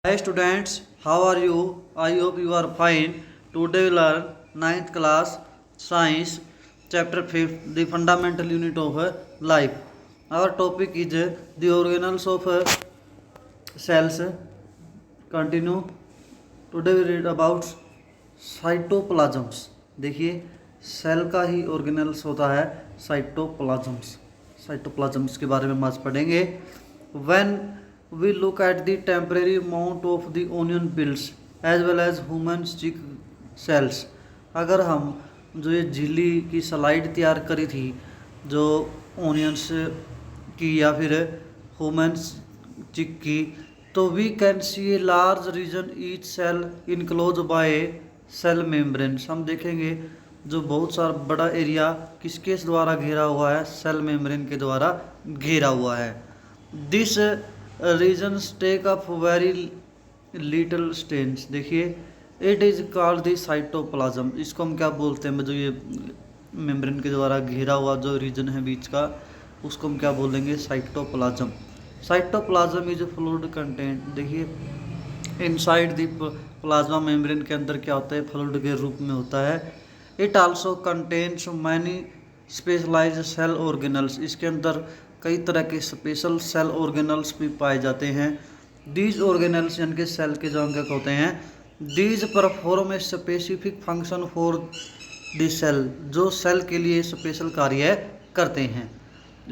Hi students, how are you? I hope you are fine. Today we learn ninth class Science chapter 5 the fundamental unit of life. Our topic is the organelles of cells. Continue. Today we read about साइटोप्लाज्म्स. देखिए cell का ही organelles होता है साइटोप्लाज्म्स. साइटोप्लाज्म्स के बारे में हम आज पढ़ेंगे. When we look at the temporary amount of the onion peels as well as human stick cells. अगर हम जो ये झिल्ली की स्लाइड तैयार करी थी जो ओनियंस की या फिर ह्यूमन स्टिक की, तो we can see a large region each cell enclose by cell membranes. हम देखेंगे जो बहुत सारा बड़ा एरिया किसके द्वारा घेरा हुआ है, सेल मेम्ब्रेन के द्वारा घेरा हुआ है. This region take up very little stains. देखिए it is called the cytoplasm. इसको हम क्या बोलते हैं, जो ये मेम्ब्रेन के द्वारा घेरा हुआ जो रीजन है बीच का, उसको हम क्या बोलेंगे, cytoplasm. Cytoplasm is fluid content. देखिए इनसाइड द प्लाज्मा मेम्ब्रेन के अंदर क्या होता है, फ्लूइड के रूप में होता है. It also contains many specialised cell organelles. इसके अंदर कई तरह के स्पेशल सेल ऑर्गेनल्स भी पाए जाते हैं. दीज ऑर्गेनल्स यानी कि सेल के जो अंग होते हैं, these perform a specific function for the cell. जो सेल के लिए स्पेशल कार्य करते हैं.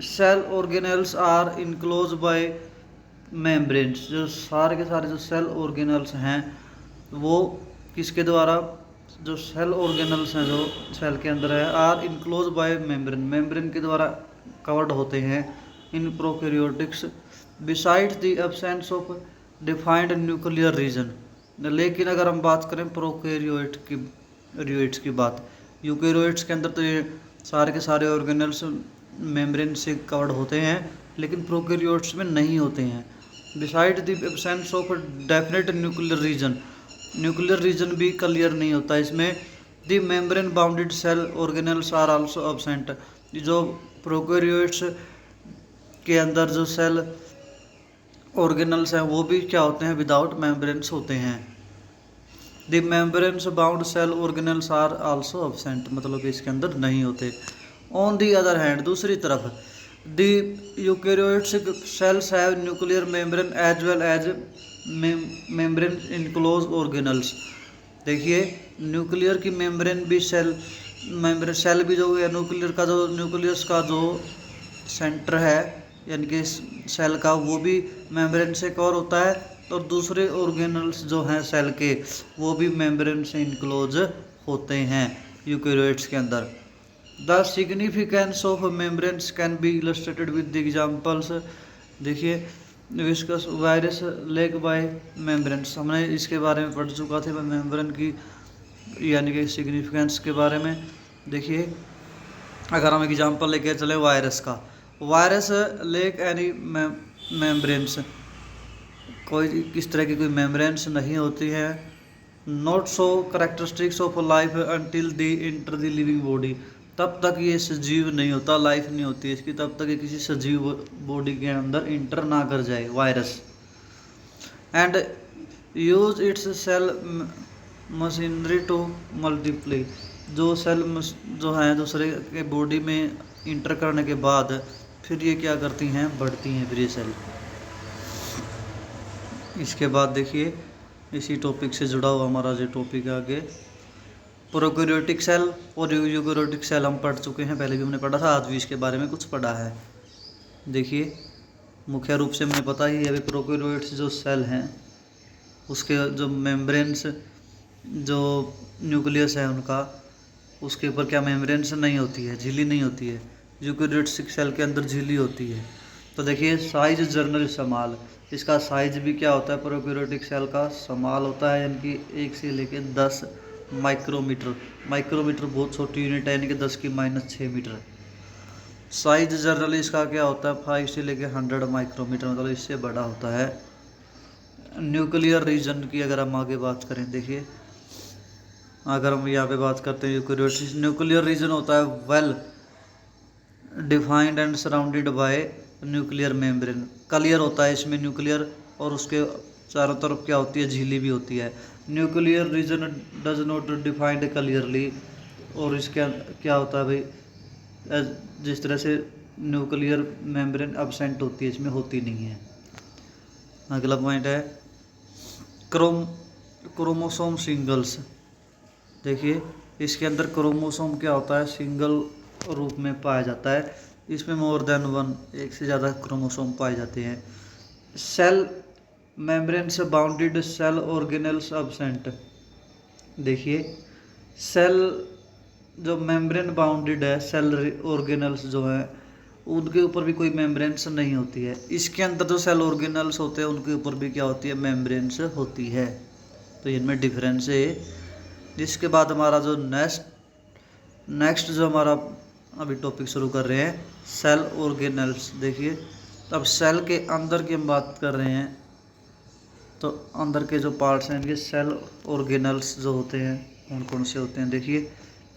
Cell organelles are enclose by membranes. जो सारे के सारे जो सेल ऑर्गेनल्स हैं वो किसके द्वारा, जो सेल ऑर्गेनल्स हैं जो सेल के अंदर है, are enclose by membrane. Membrane के द्वारा कवर्ड होते हैं in prokaryotics besides the absence of defined nuclear region. लेकिन अगर हम बात करें प्रोकैरियोट्स की बात, यूकैरियोट्स के अंदर तो ये सारे के सारे ऑर्गेनल्स मेम्ब्रेन से कवर्ड होते हैं, लेकिन प्रोकैरियोट्स में नहीं होते हैं. Beside the absence of definite nuclear region. Nuclear region भी क्लियर नहीं होता इसमें. The membrane bounded cell organelles are also absent. जो प्रोकैरियोट्स के अंदर जो सेल ऑर्गेनल्स हैं वो भी क्या होते हैं, विदाउट मेम्ब्रेन्स होते हैं. The membranes bound cell organelles are also absent, मतलब कि इसके अंदर नहीं होते. ऑन दी अदर हैंड, दूसरी तरफ, the eukaryotic cells have nuclear membrane as well as membrane enclose organelles. देखिए न्यूक्लियर की मेम्ब्रेन भी मेम्ब्रेन सेल भी जो है न्यूक्लियर का जो न्यूक्लियस का जो सेंटर है यानी कि सेल का, वो भी मेम्ब्रेन से कवर होता है. और दूसरे ऑर्गेनल्स जो हैं सेल के वो भी मेम्ब्रेन से इनक्लोज होते हैं यूकैरियोट्स के अंदर. The significance of membranes can be illustrated with the examples. देखिए viscous virus leg by membranes, हमने इसके बारे में पढ़ चुका थे मेम्ब्रेन की यानी कि सिग्निफिकेंस के बारे में. देखिए अगर हम एग्जांपल लेके चले वायरस का, वायरस लेक एनी मेम्ब्रेन्स, कोई किस तरह की कोई मेम्ब्रेन्स नहीं होती है. Not so characteristics of life until the enter the living body. तब तक ये सजीव नहीं होता, लाइफ नहीं होती इसकी तब तक ये किसी सजीव बॉडी के अंदर इंटर ना कर जाए virus. And use its cell machinery to multiply. जो सेल जो हैं दूसरे के बॉडी में इंटर करने के बाद फिर ये क्या करती हैं, बढ़ती हैं फिर ये सेल. इसके बाद देखिए इसी टॉपिक से जुड़ा हुआ हमारा जो टॉपिक है आगे, प्रोकैरियोटिक सेल और यूकैरियोटिक सेल हम पढ़ चुके हैं, पहले भी हमने पढ़ा था, आज भी इसके बारे में कुछ पढ़ा है. देखिए मुख्य रूप से हमें पता ही है अभी प्रोकैरियोट्स जो सेल हैं उसके जो मेम्ब्रेन्स जो न्यूक्लियस है उनका, उसके ऊपर क्या मेम्ब्रेन्स नहीं होती है, झिल्ली नहीं होती है. यूकैरियोटिक सेल के अंदर झिल्ली होती है. तो देखिए साइज जर्नल समाल, इसका साइज भी क्या होता है, प्रोकैरियोटिक सेल का समाल होता है यानी कि 1 से लेकर 10 माइक्रोमीटर. माइक्रोमीटर बहुत छोटी यूनिट है यानी कि 10⁻6 मीटर. साइज जनरली इसका क्या होता है 5 से लेकर 100 माइक्रोमीटर, मतलब इससे बड़ा होता है. न्यूक्लियर रीजन की अगर हम आगे बात करें, देखिए अगर हम यहाँ पे बात करते हैं यूकैरियोट्स, न्यूक्लियर रीजन होता है well defined and surrounded by nuclear membrane. Clear होता है इसमें न्यूक्लियर और उसके चारों तरफ क्या होती है, झिल्ली भी होती है। Nuclear region does not defined clearly, और इसके क्या होता है भाई, जिस तरह से न्यूक्लियर मेम्ब्रेन अब्सेंट होती है, इसमें होती नहीं है। अगला पॉइंट है क्रोमोसोम सिंगल्स। देखिए इसके अंदर क्रोमोसोम क्या होता है, सिंगल रूप में पाया जाता है। इसमें मोर देन वन, एक से ज़्यादा क्रोमोसोम पाए जाते हैं। सेल मेम्ब्रेन से बाउंडेड सेल ऑर्गेनेल्स अब्सेंट। देखिए सेल जो मेम्ब्रेन बाउंडेड है, सेल ऑर्गेनल्स जो है उनके ऊपर भी कोई मेम्ब्रेन्स नहीं होती है। इसके अंदर जो सेल ऑर्गेनल्स होते हैं उनके ऊपर भी क्या होती है, मेम्ब्रेन्स होती है। तो इनमें डिफरेंस है। जिसके बाद हमारा जो नेक्स्ट जो हमारा अभी टॉपिक शुरू कर रहे हैं, सेल ऑर्गेनल्स। देखिए अब सेल के अंदर की हम बात कर रहे हैं, तो अंदर के जो पार्ट्स हैं इनके सेल ऑर्गेनल्स जो होते हैं कौन कौन से होते हैं। देखिए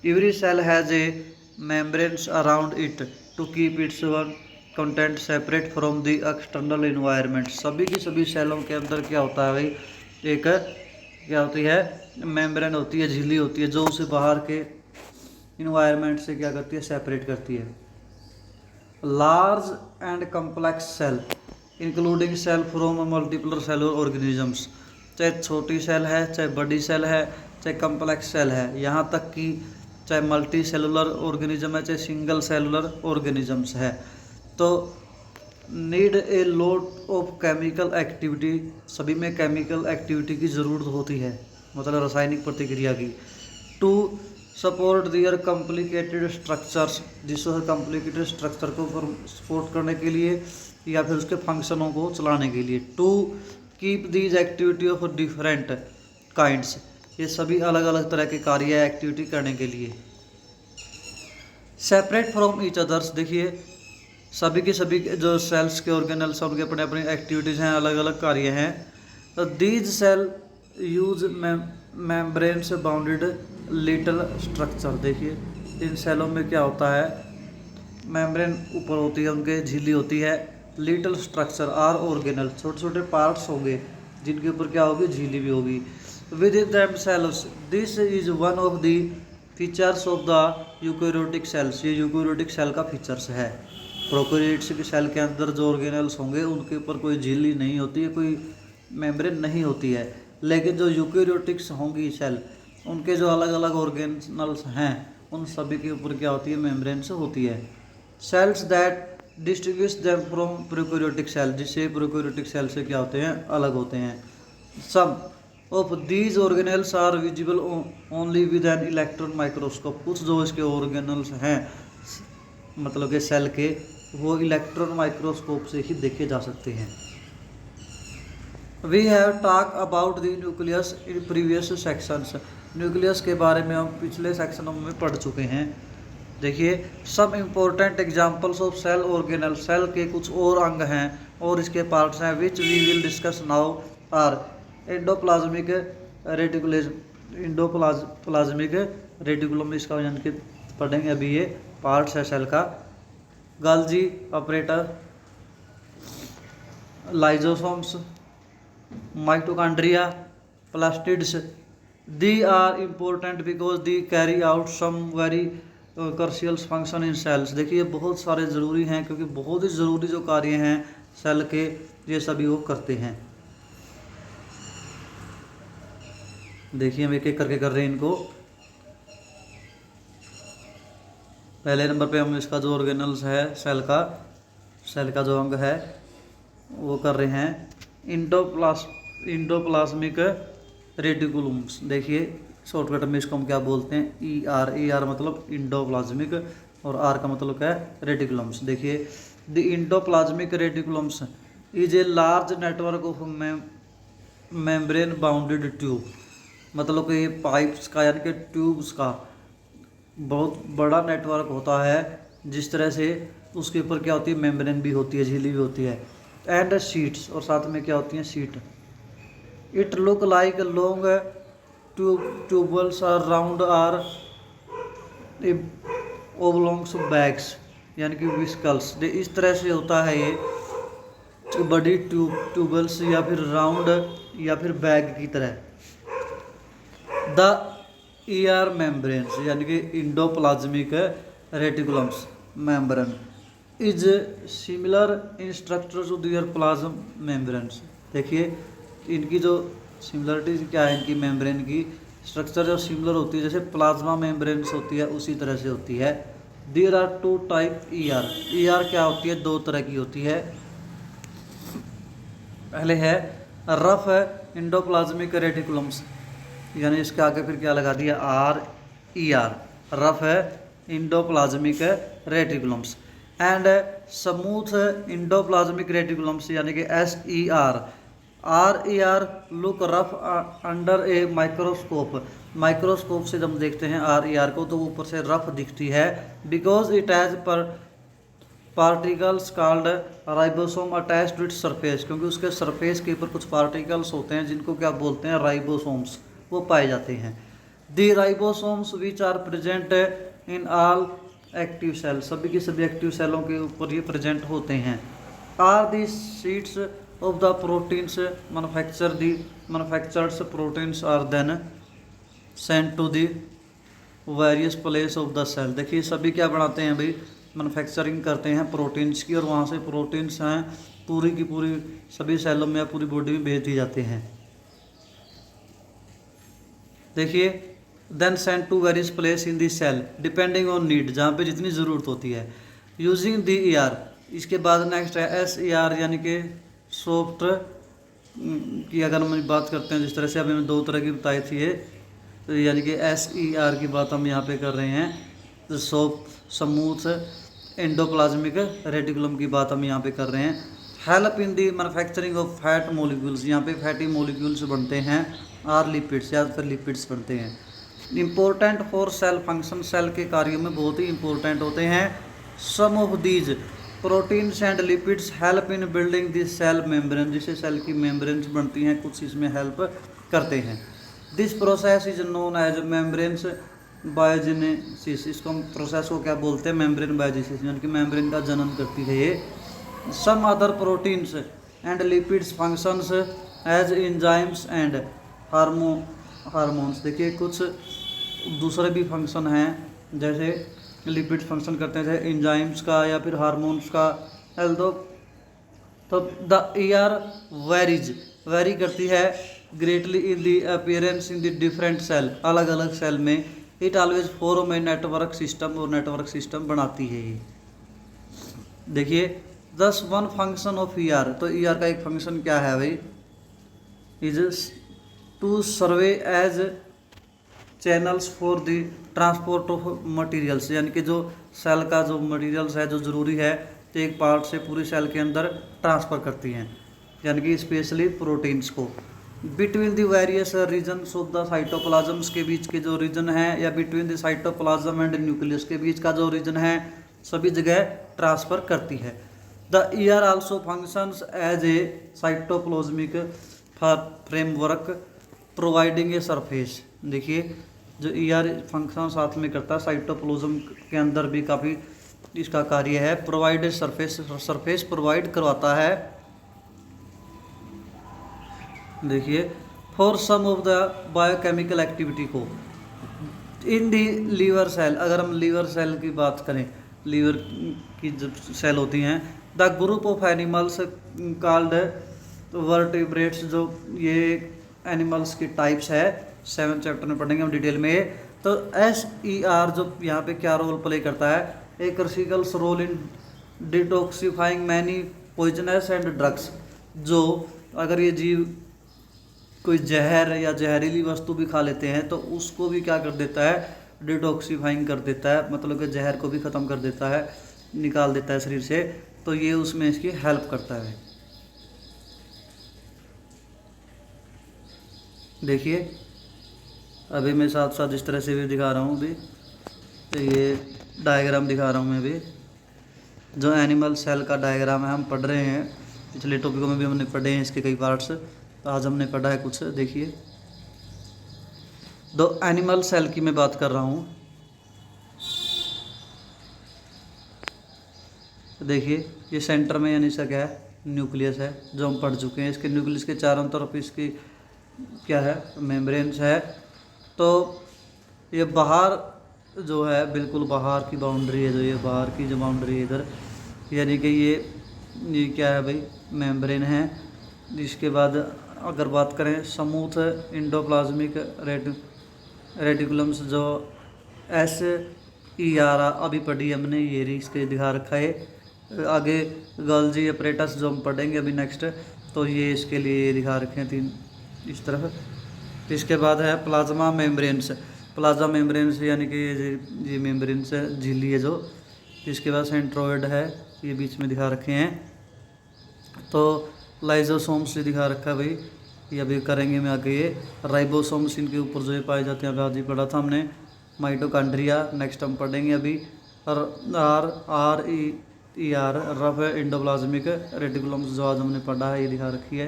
every cell has a membranes around it to keep its own content separate from the external environment. सभी की सभी सेलों के अंदर क्या होता है भाई, एक क्या होती है, मेम्ब्रेन होती है, झिल्ली होती है, जो उसे बाहर के इन्वायरमेंट से क्या करती है, सेपरेट करती है। Large and complex cell including cell from multiple cellular organisms. चाहे छोटी सेल है, चाहे बड़ी सेल है, चाहे कम्प्लेक्स सेल है, यहाँ तक कि चाहे मल्टी सेलुलर ऑर्गेनिज्म है, चाहे सिंगल सेलुलर ऑर्गेनिजम्स है, तो need a lot of chemical activity. सभी में केमिकल एक्टिविटी की ज़रूरत होती है, मतलब रासायनिक प्रतिक्रिया की। To support their complicated structures, जिससे कॉम्प्लिकेटेड स्ट्रक्चर को सपोर्ट करने के लिए या फिर उसके फंक्शनों को चलाने के लिए। To keep these activity of different kinds, ये सभी अलग अलग तरह के कार्य एक्टिविटी करने के लिए। Separate from each others. देखिए सभी के सभी जो सेल्स के ऑर्गेनल्स उनके अपने अपने एक्टिविटीज़ हैं, अलग अलग कार्य हैं। तो दीज सेल यूज मेम्ब्रेन से बाउंडेड लिटल स्ट्रक्चर। देखिए इन सेलों में क्या होता है, मेम्ब्रेन ऊपर होती है, उनके झिल्ली होती है, लिटल स्ट्रक्चर आर ऑर्गेनल, छोटे छोटे पार्ट्स होंगे जिनके ऊपर क्या होगी, झिल्ली भी होगी। Within them cells, this is one of the features of the eukaryotic cells. ये यूकैरियोटिक सेल का फीचर्स है। प्रोकैरियोट्स के सेल के अंदर जो ऑर्गेनल्स होंगे उनके ऊपर कोई झिल्ली नहीं होती है, कोई मेम्ब्रेन नहीं होती है। लेकिन जो यूकैरियोटिक्स होंगी सेल, उनके जो अलग अलग ऑर्गेनल्स हैं उन सभी के ऊपर क्या होती है, मेम्ब्रेन्स होती है। Cells that distinguish them from prokaryotic cell, जिससे प्रोकैरियोटिक सेल से क्या होते हैं, अलग होते हैं। Some of these organelles are visible only with an electron microscope. कुछ जो इसके ऑर्गेनल्स हैं मतलब के सेल के, वो इलेक्ट्रॉन माइक्रोस्कोप से ही देखे जा सकते हैं। We have talk about the nucleus in previous sections. Nucleus के बारे में हम पिछले सेक्शनों में पढ़ चुके हैं। देखिए some important examples of cell organelle, cell के कुछ और अंग हैं और इसके पार्ट्स हैं, which we will discuss now are endoplasmic reticulum. Endoplasmic reticulum इसका यानी कि पढ़ेंगे अभी, ये पार्ट्स है सेल का। Golgi apparatus, lysosomes, mitochondria, plastids. They are important because they carry out some very crucial function in cells. देखिए बहुत सारे ज़रूरी हैं क्योंकि बहुत ही ज़रूरी जो कार्य हैं सेल के, ये सभी वो करते हैं। देखिए हम एक एक करके कर रहे हैं इनको। पहले नंबर पे हम इसका जो ऑर्गेनल्स है सेल का जो अंग है वो कर रहे हैं इंडोप्लाज्मिक रेटिकुलम्स। देखिए शॉर्टकट में इसको हम क्या बोलते हैं, ई आर मतलब इंडोप्लाज्मिक और आर का मतलब क्या है, रेटिकुलम्स। देखिए the endoplasmic reticulums is a large network of membrane bounded tube. मतलब कि पाइप्स का यानी कि ट्यूब्स का बहुत बड़ा नेटवर्क होता है, जिस तरह से उसके ऊपर क्या होती है, मेम्ब्रेन भी होती है, झिल्ली भी होती है, एंड शीट्स, और साथ में क्या होती हैं, sheet. It look like long tubules or round or oblongs bags यानी कि विस्कल्स। इस तरह से होता है ये बड़ी ट्यूबल्स या फिर राउंड या फिर बैग की तरह। द ईआर मेम्ब्रेन्स यानी कि endoplasmic reticulums membrane is similar in structure to their plasma membranes. देखिए इनकी जो सिमिलरिटीज क्या है, इनकी मेम्ब्रेन की स्ट्रक्चर जो सिमिलर होती है जैसे प्लाज्मा मेम्ब्रेन्स होती है उसी तरह से होती है। There are two type ER. ER क्या होती है, दो तरह की होती है। पहले है रफ इंडोप्लाज्मिक रेटिकुलम्स, यानी इसके आगे फिर क्या लगा दिया, आर ई आर, रफ है endoplasmic reticulums. And smooth endoplasmic reticulums यानी कि S E R. R E R look rough under a microscope. Microscope से जब देखते हैं आर ई आर को तो ऊपर से रफ दिखती है, बिकॉज इट हैज़ पर particles called ribosome attached to its surface, क्योंकि उसके सरफेस के ऊपर कुछ पार्टिकल्स होते हैं जिनको क्या बोलते हैं, राइबोसोम्स, वो पाए जाते हैं। The ribosomes which are present in all active cell, सभी की सभी एक्टिव सेलों के ऊपर ये प्रेजेंट होते हैं। Are the seeds of the proteins manufactured proteins are then sent to the various place of the cell. देखिए सभी क्या बनाते हैं भाई, मैन्युफैक्चरिंग करते हैं प्रोटीन्स की, और वहाँ से प्रोटीन्स हैं पूरी की पूरी सभी सेलों में या पूरी बॉडी में भेज दिए जाते हैं। देखिए then sent to various place in the cell depending on need, जहाँ पे जितनी ज़रूरत होती है। यूजिंग दी ई आर, इसके बाद नेक्स्ट है एस ई आर यानी कि सॉफ्ट की अगर हम बात करते हैं, जिस तरह से अभी हमने दो तरह की बताई थी ये, तो यानी कि एस ई आर की बात हम यहाँ पे कर रहे हैं, तो सॉफ्ट स्मूथ एंडोप्लाज्मिक रेटिकुलम की बात हम यहाँ पे कर रहे हैं। Help in the manufacturing of fat molecules, यहाँ पे फैटी मोलिक्यूल्स बनते हैं, आर लिपिड्स या फिर लिपिड्स बनते हैं। Important for cell function, cell के कार्यों में बहुत ही इंपॉर्टेंट होते हैं। Some of these proteins and lipids help in building the cell membrane, जिससे सेल की मेम्ब्रेन्स बनती हैं, कुछ इसमें हेल्प करते हैं। This process is known as membranes biogenesis, इसको हम प्रोसेस को क्या बोलते हैं, मेम्ब्रेन बायोजेनेसिस, यानी कि मेम्ब्रेन का जनन करती है ये। Some other proteins and lipids functions as enzymes and hormones. देखिए कुछ दूसरे भी फंक्शन हैं, जैसे लिपिड फंक्शन करते हैं जैसे एंजाइम्स का या फिर हार्मोन्स का। तो द ई आर वेरी करती है greatly in the appearance in the different cell, अलग अलग सेल में। It always form a network system, और नेटवर्क सिस्टम बनाती है ये। देखिए thus one function of E R, तो ई आर का एक फंक्शन क्या है भाई, is to serve as channels for the transport of materials, यानी कि जो सेल का जो मटेरियल्स है जो ज़रूरी है तो एक पार्ट से पूरी सेल के अंदर ट्रांसफ़र करती हैं, यानी कि स्पेशली प्रोटीन्स को। Between the various regions of the cytoplasms, के बीच के जो रीजन है, या between the cytoplasm and nucleus, के बीच का जो रीजन है, सभी जगह ट्रांसफ़र करती है। The E R also functions as a cytoplasmic framework providing a surface. देखिए जो ई आर फंक्शन साथ में करता है, साइटोप्लाज्म के अंदर भी काफ़ी इसका कार्य है, प्रोवाइड सरफेस प्रोवाइड करवाता है। देखिए for some of the biochemical activity को इन दी लीवर सेल, अगर हम लीवर सेल की बात करें, लीवर की जब सेल होती हैं, the group of animals called vertebrates, जो ये एनिमल्स की टाइप्स है, 7th चैप्टर में पढ़ेंगे हम डिटेल में। तो एस ई आर जो यहाँ पे क्या रोल प्ले करता है, a critical role in detoxifying many poisonous and drugs. जो अगर ये जीव कोई जहर या जहरीली वस्तु भी खा लेते हैं तो उसको भी क्या कर देता है, डिटॉक्सिफाइंग कर देता है, मतलब कि जहर को भी ख़त्म कर देता है, निकाल देता है शरीर से, तो ये उसमें इसकी हेल्प करता है। देखिए अभी मैं साथ साथ इस तरह से भी दिखा रहा हूँ, अभी तो ये डायग्राम दिखा रहा हूँ मैं भी, जो एनिमल सेल का डायग्राम है, हम पढ़ रहे हैं, पिछले टॉपिकों में भी हमने पढ़े हैं इसके कई पार्ट्स, तो आज हमने पढ़ा है कुछ। देखिए दो एनिमल सेल की मैं बात कर रहा हूँ, देखिए ये सेंटर में यानी इसका क्या है, न्यूक्लियस है जो हम पढ़ चुके हैं। इसके न्यूक्लियस के चारों तरफ इसकी क्या है, मेम्ब्रेन्स है। तो ये बाहर जो है, बिल्कुल बाहर की बाउंड्री है, जो ये बाहर की जो बाउंड्री है इधर, यानी कि ये क्या है भाई, मेम्ब्रेन है। इसके बाद अगर बात करें स्मूथ इंडोप्लाज्मिक रेटिकुलम्स, जो SER अभी पढ़ी हमने, ये इसके दिखा रखा है। आगे गोल्जी अपरेटस जो हम पढ़ेंगे अभी नेक्स्ट, तो ये इसके लिए दिखा रखे हैं 3 इस तरफ। इसके बाद है प्लाज्मा मेम्ब्रेन्स। प्लाज्मा मेम्ब्रेन्स यानी कि ये मेम्ब्रेन्स है, झिल्ली है जो। इसके बाद सेंट्रोइड है, ये बीच में दिखा रखे हैं। तो लाइजोसोम्स दिखा रखा है भाई, ये अभी करेंगे मैं आगे। ये राइबोसोम्स इनके ऊपर जो ये पाए जाते हैं, अभी आज ही पढ़ा था हमने। माइटोकॉन्ड्रिया नेक्स्ट हम पढ़ेंगे अभी। और RER रफ इंडोप्लाज्मिक रेटिकुलम्स जो आज हमने पढ़ा है, ये दिखा रखी है।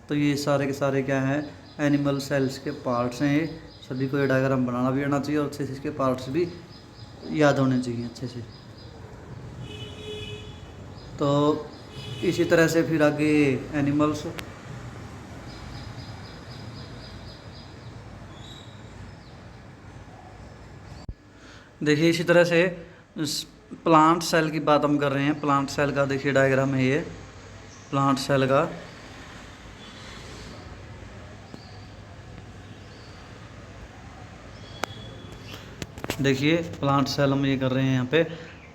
तो ये सारे के सारे क्या हैं, एनिमल सेल्स के पार्ट्स हैं। ये सभी को ये डायग्राम बनाना भी आना चाहिए और अच्छे से इसके पार्ट्स भी याद होने चाहिए अच्छे से। तो इसी तरह से फिर आगे एनिमल्स, देखिए इसी तरह से प्लांट सेल की बात हम कर रहे हैं। प्लांट सेल का देखिए डायग्राम है ये, प्लांट सेल का। देखिए प्लांट सेल हम ये कर रहे हैं यहाँ पे।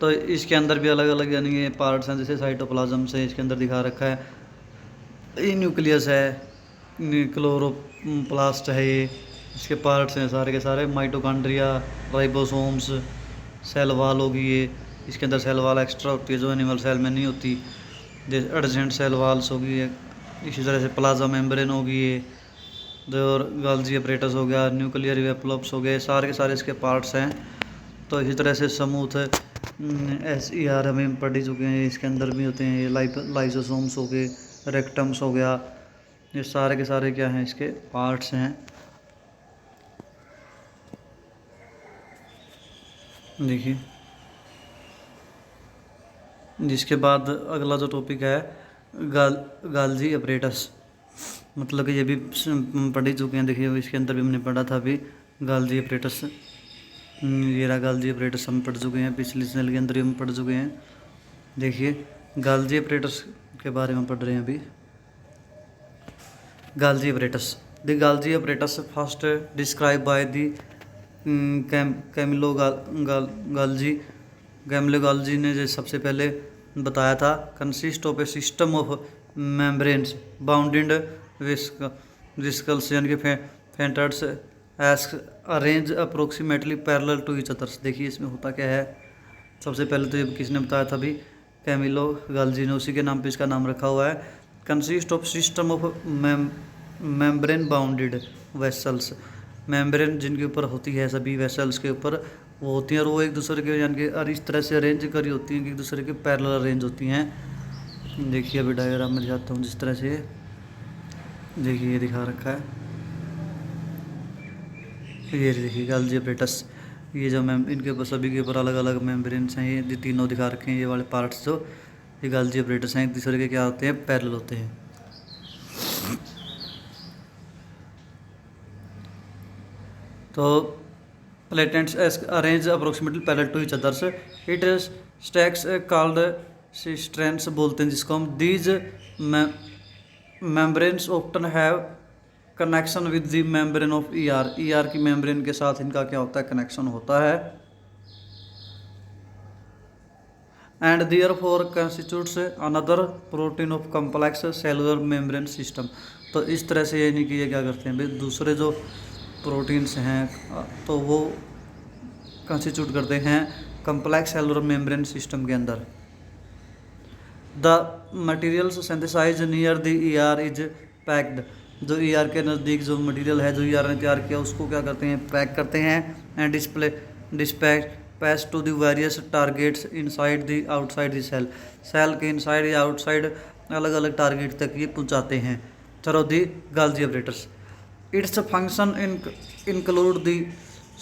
तो इसके अंदर भी अलग अलग यानी कि पार्ट्स हैं, जैसे साइटोप्लाज्म से इसके अंदर दिखा रखा है। ये न्यूक्लियस है, क्लोरोप्लास्ट है, ये इसके पार्ट्स हैं सारे के सारे। माइटोकॉन्ड्रिया, राइबोसोम्स, सेल वाल होगी ये, इसके अंदर सेल वाल एक्स्ट्रा होती है जो एनिमल सेल में नहीं होती। एडजेंट सेल वाल्स होगी ये। इसी तरह से प्लाज्मा मेम्ब्रेन होगी ये, और गोल्जी अपरेटस हो गया, न्यूक्लियर एनवेलप्स हो गए, सारे के सारे इसके पार्ट्स हैं। तो इसी तरह से स्मूथ SER हमें पढ़ ही चुके हैं, इसके अंदर भी होते हैं ये लाइसोसोम्स हो गए, रेक्टम्स हो गया, ये सारे के सारे क्या हैं, इसके पार्ट्स हैं। देखिए जिसके बाद अगला जो टॉपिक है गोल्जी अपरेटस, मतलब कि ये भी पढ़ ही चुके हैं। देखिए इसके अंदर भी हमने पढ़ा था अभी गोल्जी अपरेटस। ये रहा गोल्जी अपरेटस, हम पढ़ चुके हैं, पिछली सेल के अंदर ही हम पढ़ चुके हैं। देखिए गोल्जी अपरेटस के बारे में पढ़ रहे हैं अभी। Golgi apparatus, the Golgi apparatus first describe by the Camillo Golgi ने जो सबसे पहले बताया था। Consist of a system of membranes bounded vesicles यानी कि फेंटर्स as arrange approximately parallel to each others. देखिए इसमें होता क्या है, सबसे पहले तो ये किसने बताया था अभी, कैमिलो गोल्जी ने, उसी के नाम पे इसका नाम रखा हुआ है। Consist of system of membrane bounded vessels, membrane जिनके ऊपर होती है, सभी वेसल्स के ऊपर वो होती हैं, और वो एक दूसरे के यानी कि और इस तरह से अरेंज करी होती हैं कि एक दूसरे के पैरेलल अरेंज होती हैं। देखिए अभी डायग्राम में दिखाता हूँ जिस तरह से, देखिए ये दिखा रखा है, ये देखिए गोल्जी अपरेटस, ये जो इनके ऊपर सभी के ऊपर अलग अलग मेम्ब्रेन्स हैं, ये तीनों दिखा रखे हैं, ये वाले पार्ट्स जो ये गोल्जी अपरेटस हैं, एक दूसरे के क्या होते हैं, पैरेलल होते हैं। तो प्लेटेंट्स arrange approximately parallel to each others, it stacks called cisterns बोलते हैं जिसको हम। These membranes often have connection with the membrane of ER की मेम्ब्रेन के साथ इनका क्या होता है, कनेक्शन होता है। And therefore constitutes another protein of complex cellular membrane system. तो इस तरह से यानी कि ये क्या करते हैं भाई, दूसरे जो प्रोटीन्स हैं तो वो कंस्टिट्यूट करते हैं कॉम्प्लेक्स सेलुलर मेम्ब्रेन सिस्टम के अंदर। The materials synthesise near the ER इज पैक्ड, जो ER के नज़दीक जो मटेरियल है जो ER ने तैयार किया उसको क्या करते हैं, पैक करते हैं। And dispatch to the various targets inside the outside the cell, cell के इनसाइड या आउटसाइड अलग अलग टारगेट तक ये पहुंचाते हैं through the Golgi apparatus. Its function include the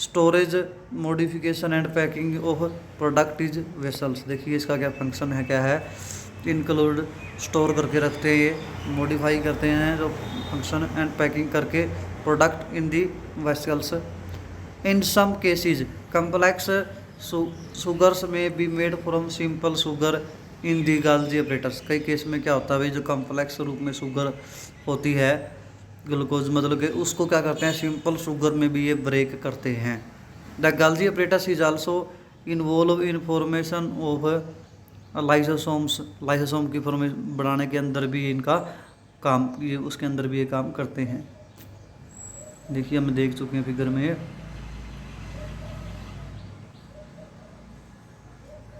storage, modification and packing of product is vessels. देखिए इसका क्या फंक्शन है, क्या है, इंक्लूड स्टोर करके रखते हैं, ये मॉडिफाई करते हैं जो फंक्शन एंड पैकिंग करके product in the vessels. In some cases complex sugars may be made from simple sugar in the Golgi apparatus. कई केस में क्या होता है भाई, जो कम्प्लेक्स रूप में शुगर होती है ग्लूकोज मतलब कि उसको क्या करते हैं सिंपल शुगर में भी ये ब्रेक करते हैं। The गाल्जी operators is also involve in formation of lysosomes. Lysosome की फॉर्मेशन बढ़ाने के अंदर भी इनका काम, ये उसके अंदर भी ये काम करते हैं। देखिए हम देख चुके हैं फिगर में।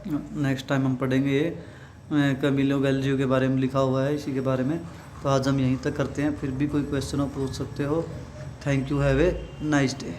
नेक्स्ट टाइम हम पढ़ेंगे ये कैमिलो गैल्जियो के बारे में लिखा हुआ है इसी के बारे में। तो आज हम यहीं तक करते हैं, फिर भी कोई क्वेश्चन आप पूछ सकते हो। Thank you, have a nice day.